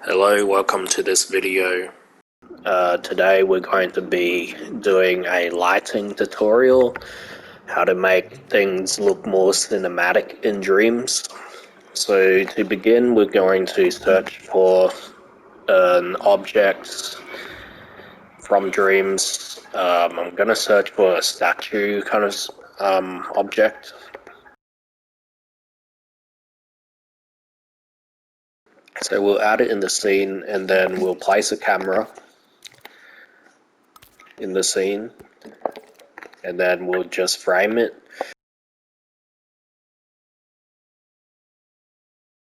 Hello, welcome to this video. Today we're going to be doing a lighting tutorial, how to make things look more cinematic in Dreams. So to begin, we're going to search for an object from Dreams. I'm going to search for a statue kind of object. So we'll add it in the scene and then we'll place a camera in the scene and then we'll just frame it.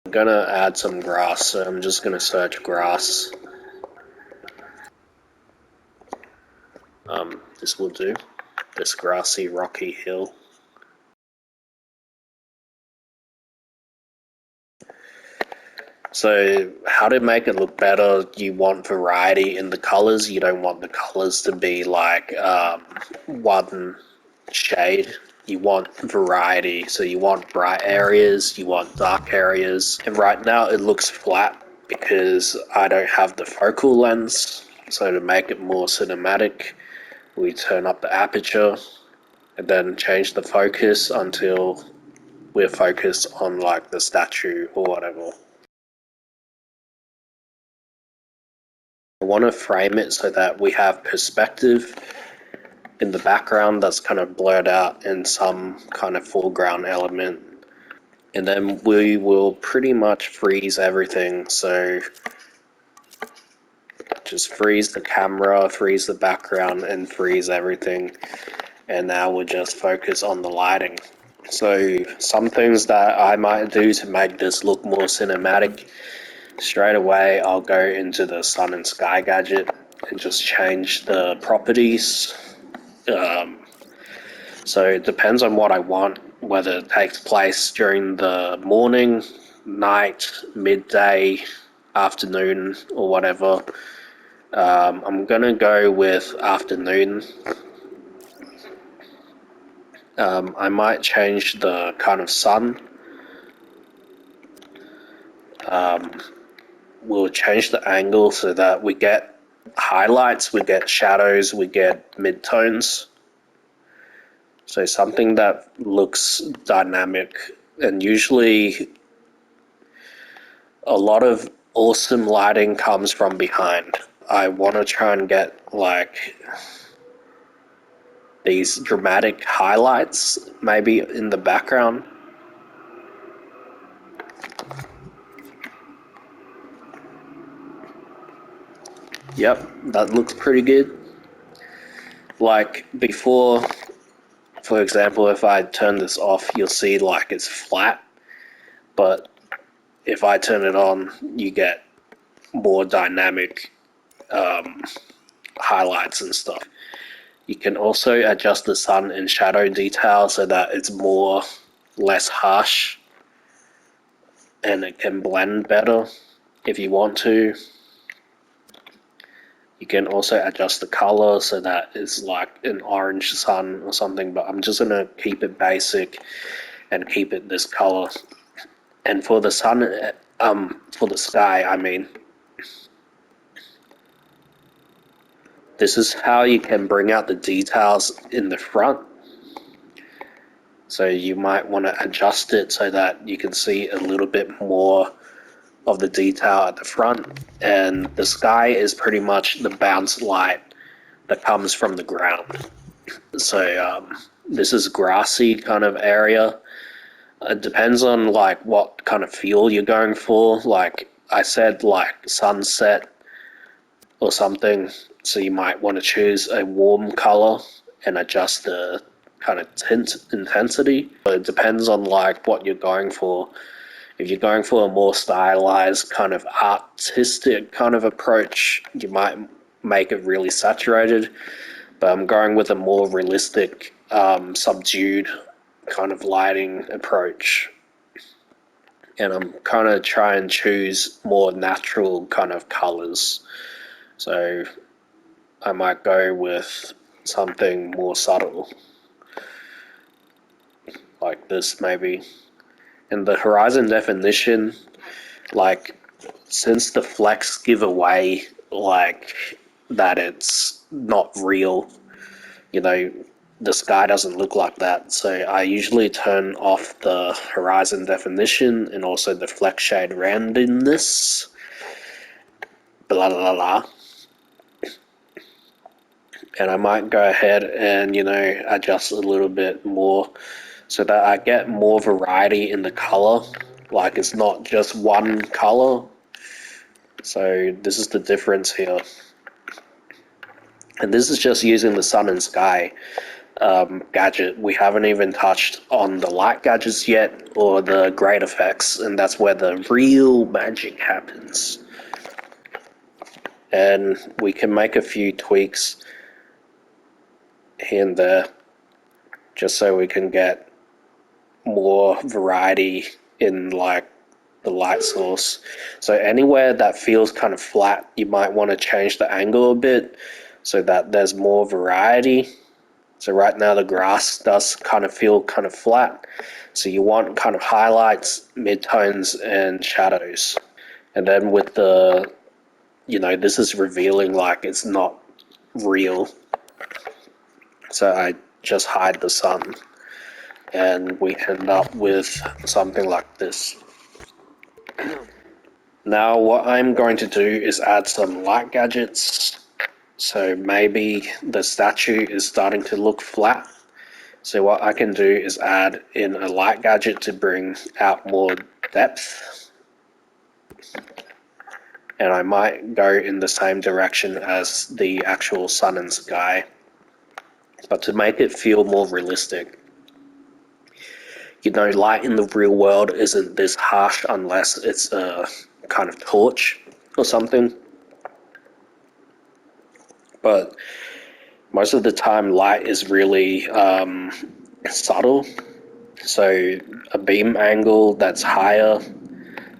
I'm gonna add some grass, so I'm just gonna search grass. This will do. This grassy rocky hill. So how to make it look better, you want variety in the colors. You don't want the colors to be like one shade. You want variety, so you want bright areas, you want dark areas. And right now it looks flat because I don't have the focal lens. So to make it more cinematic, we turn up the aperture and then change the focus until we're focused on like the statue or whatever. I want to frame it so that we have perspective in the background that's kind of blurred out in some kind of foreground element. And then we will pretty much freeze everything. So just freeze the camera, freeze the background, and freeze everything. And now we'll just focus on the lighting. So some things that I might do to make this look more cinematic, straight away I'll go into the sun and sky gadget and just change the properties. So it depends on what I want, whether it takes place during the morning, night, midday, afternoon, or whatever. I'm gonna go with afternoon. I might change the kind of sun. We'll change the angle so that we get highlights, we get shadows, we get midtones. So something that looks dynamic, and usually a lot of awesome lighting comes from behind. I want to try and get like these dramatic highlights maybe in the background. Yep, that looks pretty good. Like before, for example, if I turn this off, you'll see like it's flat, but if I turn it on, you get more dynamic highlights and stuff. You can also adjust the sun and shadow detail so that it's less harsh and it can blend better if you want to. You can also adjust the color so that it's like an orange sun or something, but I'm just gonna keep it basic and keep it this color. And for the sun, for the sky, I mean, this is how you can bring out the details in the front. So you might want to adjust it so that you can see a little bit more of the detail at the front. And the sky is pretty much the bounce light that comes from the ground. So this is grassy kind of area. It depends on like what kind of feel you're going for. Like I said, like sunset or something. So you might want to choose a warm color and adjust the kind of tint intensity. But it depends on like what you're going for. If you're going for a more stylized kind of artistic kind of approach, you might make it really saturated. But I'm going with a more realistic, subdued kind of lighting approach. And I'm kind of trying to choose more natural kind of colors. So I might go with something more subtle, like this maybe. And the horizon definition, like since the flecks give away like that it's not real, you know, the sky doesn't look like that. So I usually turn off the horizon definition and also the flex shade randomness. Blah blah blah. And I might go ahead and, adjust a little bit more so that I get more variety in the color. Like it's not just one color. So this is the difference here. And this is just using the sun and sky gadget. We haven't even touched on the light gadgets yet or the grade effects, and that's where the real magic happens. And we can make a few tweaks here and there just so we can get more variety in like the light source. So anywhere that feels kind of flat, you might want to change the angle a bit so that there's more variety. So right now the grass does kind of feel kind of flat. So you want kind of highlights, midtones, and shadows. And then with the, this is revealing like it's not real. So I just hide the sun. And we end up with something like this. Now what I'm going to do is add some light gadgets. So maybe the statue is starting to look flat. So what I can do is add in a light gadget to bring out more depth. And I might go in the same direction as the actual sun and sky, but to make it feel more realistic. Light in the real world isn't this harsh unless it's a kind of torch or something. But most of the time light is really subtle. So a beam angle that's higher,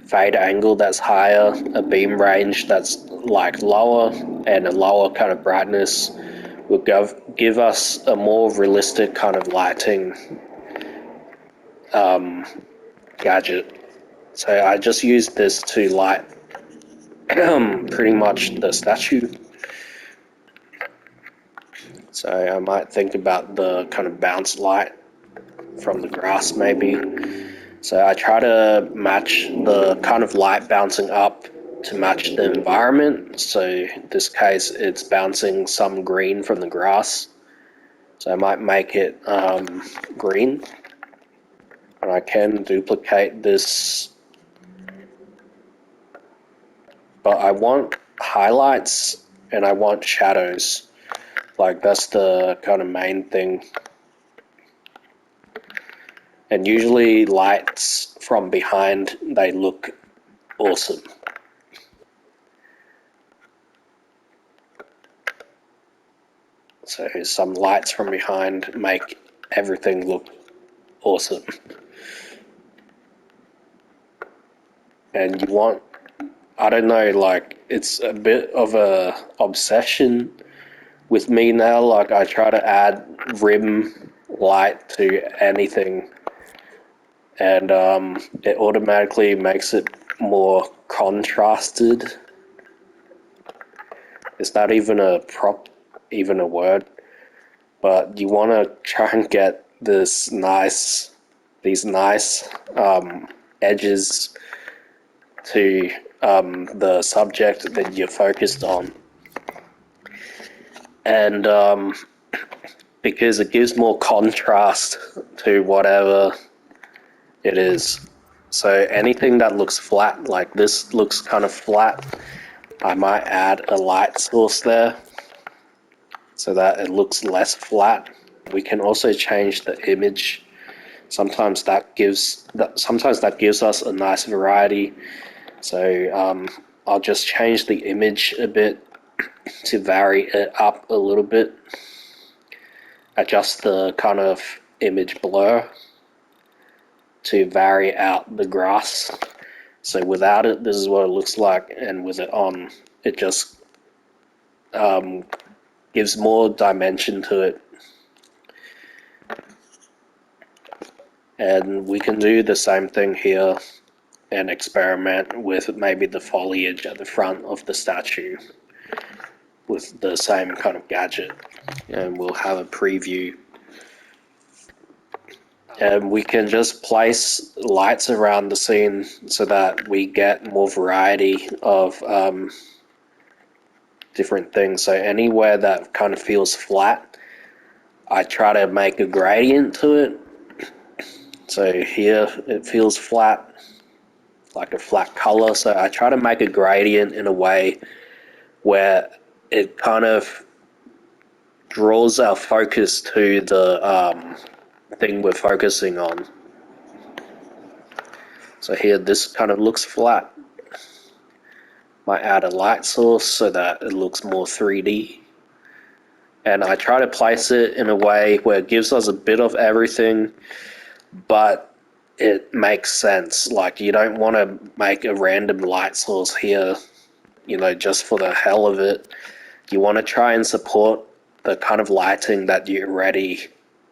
fade angle that's higher, a beam range that's like lower, and a lower kind of brightness will give us a more realistic kind of lighting gadget. So I just use this to light pretty much the statue. So I might think about the kind of bounce light from the grass maybe. So I try to match the kind of light bouncing up to match the environment. So in this case, it's bouncing some green from the grass. So I might make it green. And I can duplicate this. But I want highlights and I want shadows. Like that's the kind of main thing. And usually lights from behind, they look awesome. So some lights from behind make everything look awesome. And you want, I don't know, like it's a bit of a obsession with me now. Like I try to add rim light to anything, and it automatically makes it more contrasted. It's not even even a word, but you want to try and get these nice edges to the subject that you're focused on, and because it gives more contrast to whatever it is. So anything that looks flat, like this looks kind of flat, I might add a light source there so that it looks less flat. We can also change the image. Sometimes that gives us a nice variety. So I'll just change the image a bit to vary it up a little bit. Adjust the kind of image blur to vary out the grass. So without it, this is what it looks like, and with it on, it just gives more dimension to it. And we can do the same thing here and experiment with maybe the foliage at the front of the statue with the same kind of gadget. And we'll have a preview. And we can just place lights around the scene so that we get more variety of different things. So anywhere that kind of feels flat, I try to make a gradient to it. So here it feels flat, like a flat color. So I try to make a gradient in a way where it kind of draws our focus to the thing we're focusing on. So here this kind of looks flat. Might add a light source so that it looks more 3D. And I try to place it in a way where it gives us a bit of everything, but it makes sense. Like, you don't want to make a random light source here, just for the hell of it. You want to try and support the kind of lighting that you already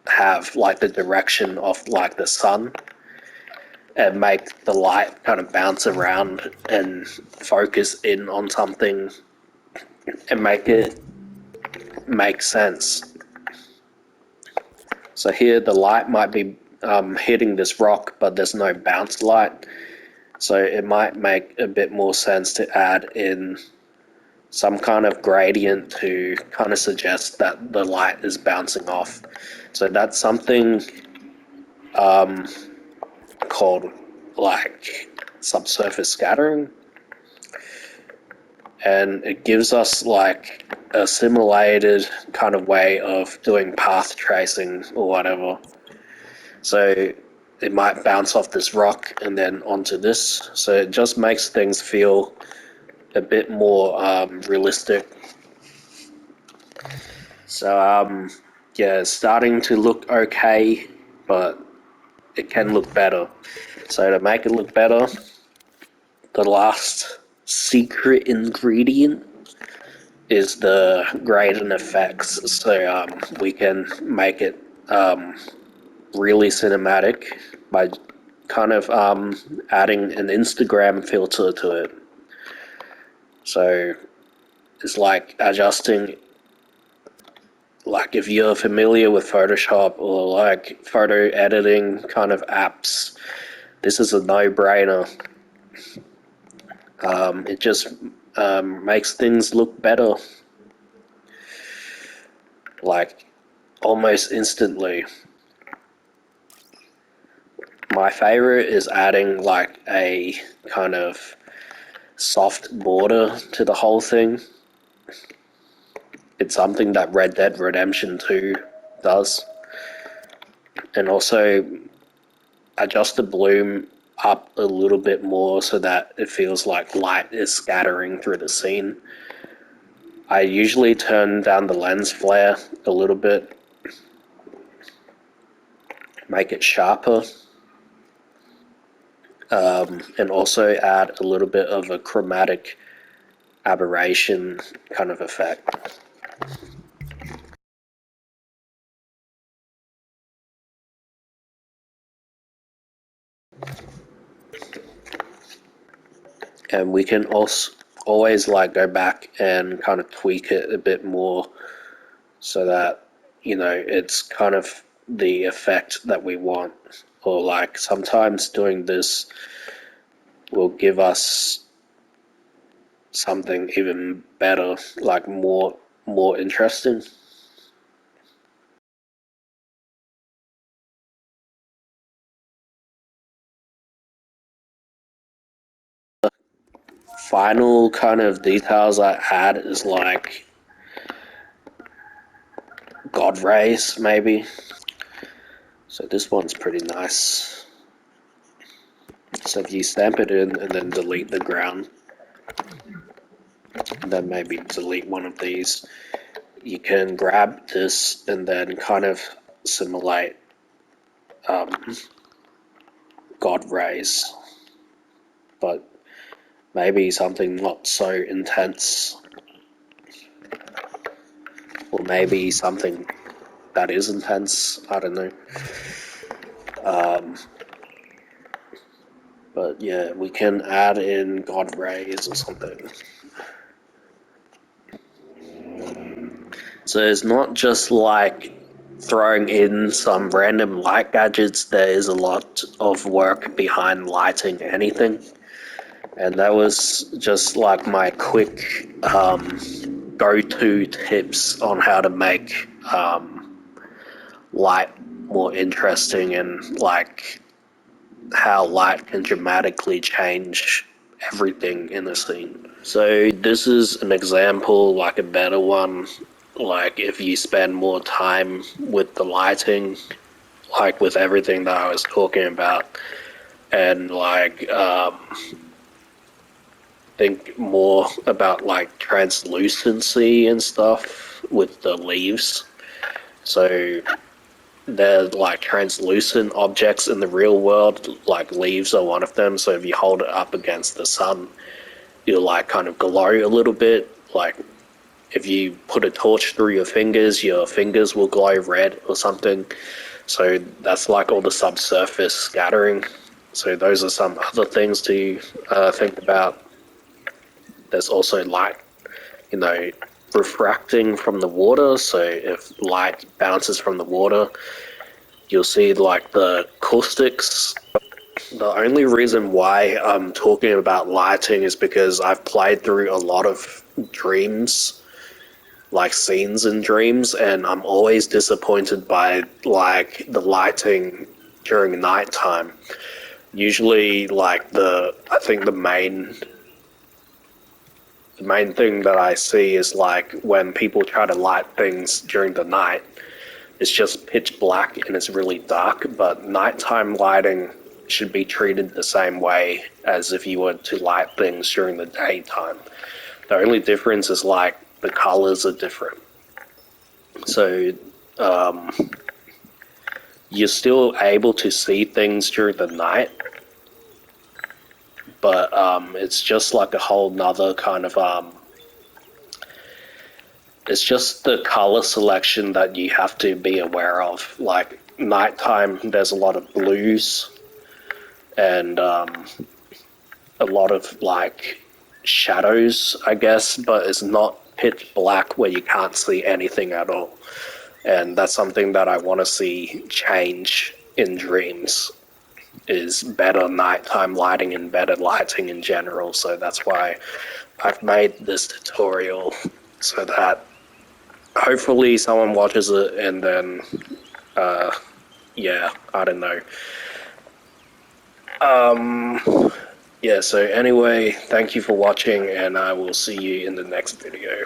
have, like the direction of like the sun, and make the light kind of bounce around and focus in on something and make it make sense. So here the light might be hitting this rock, but there's no bounce light. So it might make a bit more sense to add in some kind of gradient to kind of suggest that the light is bouncing off. So that's something called like subsurface scattering. And it gives us like a simulated kind of way of doing path tracing or whatever. So it might bounce off this rock and then onto this. So it just makes things feel a bit more realistic. So yeah, it's starting to look okay, but it can look better. So to make it look better, the last secret ingredient is the gradient effects. So we can make it really cinematic by kind of adding an Instagram filter to it. So it's like adjusting, like if you're familiar with Photoshop or like photo editing kind of apps, this is a no-brainer. It just makes things look better, like almost instantly. My favorite is adding like a kind of soft border to the whole thing. It's something that Red Dead Redemption 2 does. And also adjust the bloom up a little bit more so that it feels like light is scattering through the scene. I usually turn down the lens flare a little bit, make it sharper, and also add a little bit of a chromatic aberration kind of effect. And we can also always like go back and kind of tweak it a bit more so that it's kind of the effect that we want. Or like sometimes doing this will give us something even better, like more interesting. Final kind of details I add is like God rays maybe. So this one's pretty nice. So if you stamp it in and then delete the ground, and then maybe delete one of these, you can grab this and then kind of simulate God rays, but maybe something not so intense, or maybe something that is intense. I don't know. But yeah, we can add in God rays or something. So it's not just like throwing in some random light gadgets, there is a lot of work behind lighting anything. And that was just like my quick go-to tips on how to make light more interesting, and like how light can dramatically change everything in the scene. So this is an example, like a better one, like if you spend more time with the lighting, like with everything that I was talking about, and like think more about like translucency and stuff with the leaves. So they're like translucent objects in the real world, like leaves are one of them. So if you hold it up against the sun, you'll like kind of glow a little bit. Like if you put a torch through your fingers will glow red or something. So that's like all the subsurface scattering. So those are some other things to think about. There's also light, you know, refracting from the water. So if light bounces from the water, you'll see like the caustics. The only reason why I'm talking about lighting is because I've played through a lot of dreams, like scenes in dreams, and I'm always disappointed by like the lighting during nighttime. Usually, like I think the main thing that I see is like when people try to light things during the night, it's just pitch black and it's really dark, but nighttime lighting should be treated the same way as if you were to light things during the daytime. The only difference is like the colors are different. So you're still able to see things during the night, but it's just like a whole nother kind of it's just the color selection that you have to be aware of. Like nighttime, there's a lot of blues and a lot of like shadows, I guess, but it's not pitch black where you can't see anything at all. And that's something that I want to see change in dreams, is better nighttime lighting and better lighting in general. So that's why I've made this tutorial, so that hopefully someone watches it and then yeah, I don't know. Yeah, so anyway, thank you for watching, and I will see you in the next video.